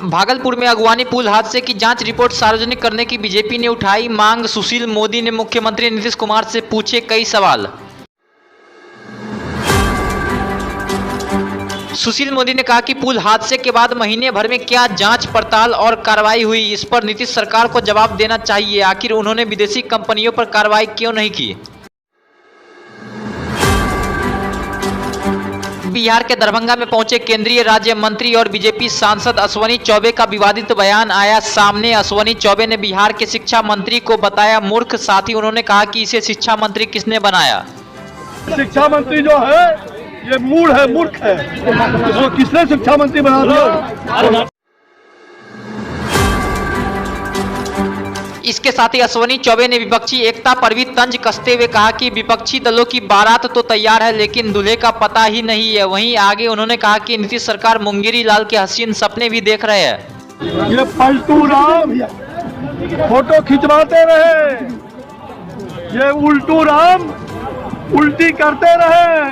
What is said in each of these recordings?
भागलपुर में अगवानी पुल हादसे की जांच रिपोर्ट सार्वजनिक करने की बीजेपी ने उठाई मांग। सुशील मोदी ने मुख्यमंत्री नीतीश कुमार से पूछे कई सवाल। सुशील मोदी ने कहा कि पुल हादसे के बाद महीने भर में क्या जांच पड़ताल और कार्रवाई हुई, इस पर नीतीश सरकार को जवाब देना चाहिए। आखिर उन्होंने विदेशी कंपनियों पर कार्रवाई क्यों नहीं की। बिहार के दरभंगा में पहुंचे केंद्रीय राज्य मंत्री और बीजेपी सांसद अश्विनी चौबे का विवादित बयान आया सामने। अश्विनी चौबे ने बिहार के शिक्षा मंत्री को बताया मूर्ख। साथ ही उन्होंने कहा कि इसे शिक्षा मंत्री किसने बनाया। शिक्षा मंत्री जो है ये मूढ़ है, मूर्ख है। तो किसने शिक्षा मंत्री बना दिया। इसके साथ ही अश्विनी चौबे ने विपक्षी एकता पर भी तंज कसते हुए कहा कि विपक्षी दलों की बारात तो तैयार है लेकिन दूल्हे का पता ही नहीं है। वहीं आगे उन्होंने कहा कि नीतीश सरकार मुंगेरी लाल के हसीन सपने भी देख रहे हैं। ये पलटू राम फोटो खिंचवाते रहे, ये उल्टू राम उल्टी करते रहे,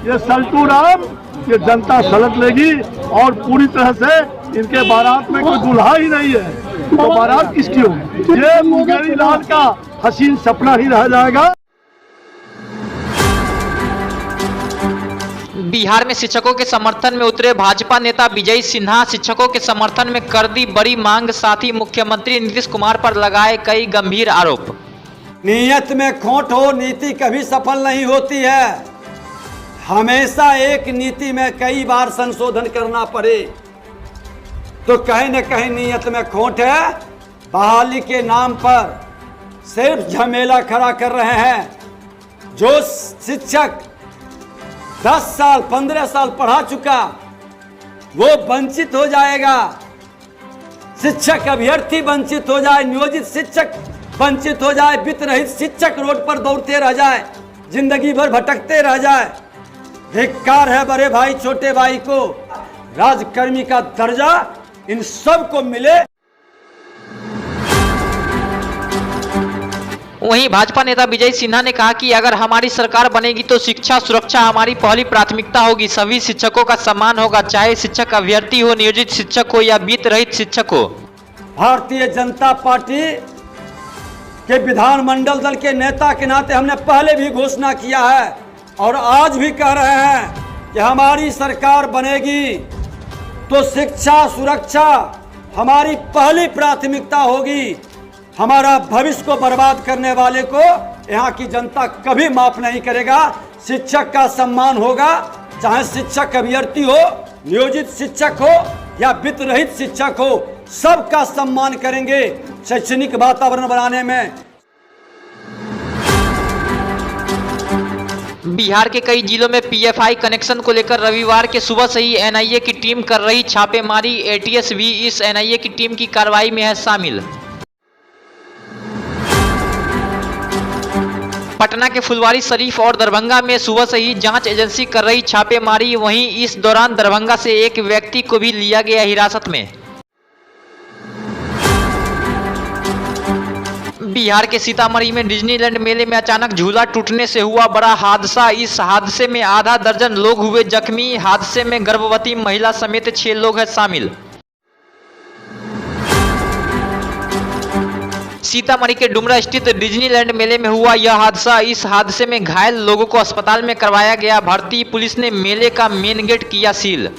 ये सल्टू राम ये जनता सलट लेगी और पूरी तरह से इनके बारात में कोई दूल्हा ही नहीं है तो बारात किसकी होगी। ये मुंगेरी लाल का हसीन सपना ही रह जाएगा। बिहार में शिक्षकों के समर्थन में उतरे भाजपा नेता विजय सिन्हा। शिक्षकों के समर्थन में कर दी बड़ी मांग। साथ ही मुख्यमंत्री नीतीश कुमार पर लगाए कई गंभीर आरोप। नीयत में खोट हो, नीति कभी सफल नहीं होती है। हमेशा एक नीति में कई बार संशोधन करना पड़े तो कहीं न कहीं नीयत में खोट है। बहाली के नाम पर सिर्फ झमेला खड़ा कर रहे हैं। जो शिक्षक 10 साल 15 साल पढ़ा चुका वो वंचित हो जाएगा। शिक्षक अभ्यर्थी वंचित हो जाए, नियोजित शिक्षक वंचित हो जाए, वित्त रहित शिक्षक रोड पर दौड़ते रह जाए, जिंदगी भर भटकते रह जाए। धिक्कार है बड़े भाई छोटे भाई को, राजकर्मी का दर्जा इन सब को मिले। वहीं भाजपा नेता विजय सिन्हा ने कहा कि अगर हमारी सरकार बनेगी तो शिक्षा सुरक्षा हमारी पहली प्राथमिकता होगी। सभी शिक्षकों का सम्मान होगा, चाहे शिक्षक अभ्यर्थी हो, नियोजित शिक्षक हो या वित्त रहित शिक्षक हो। भारतीय जनता पार्टी के विधानमंडल दल के नेता के नाते हमने पहले भी घोषणा किया है और आज भी कह रहे हैं कि हमारी सरकार बनेगी तो शिक्षा सुरक्षा हमारी पहली प्राथमिकता होगी। हमारा भविष्य को बर्बाद करने वाले को यहाँ की जनता कभी माफ नहीं करेगा। शिक्षक का सम्मान होगा, चाहे शिक्षक अभ्यर्थी हो, नियोजित शिक्षक हो या वित्त रहित शिक्षक हो, सबका सम्मान करेंगे शैक्षणिक वातावरण बनाने में। बिहार के कई जिलों में पीएफआई कनेक्शन को लेकर रविवार के सुबह से ही एनआईए की टीम कर रही छापेमारी। एटीएस भी इस एनआईए की टीम की कार्रवाई में है शामिल। पटना के फुलवारी शरीफ और दरभंगा में सुबह से ही जांच एजेंसी कर रही छापेमारी। वहीं इस दौरान दरभंगा से एक व्यक्ति को भी लिया गया हिरासत में। बिहार के सीतामढ़ी में डिज्नीलैंड मेले में अचानक झूला टूटने से हुआ बड़ा हादसा। इस हादसे में आधा दर्जन लोग हुए जख्मी। हादसे में गर्भवती महिला समेत 6 लोग हैं शामिल। सीतामढ़ी के डुमरा स्थित डिज्नीलैंड मेले में हुआ यह हादसा। इस हादसे में घायल लोगों को अस्पताल में करवाया गया भर्ती। पुलिस ने मेले का मेन गेट किया सील।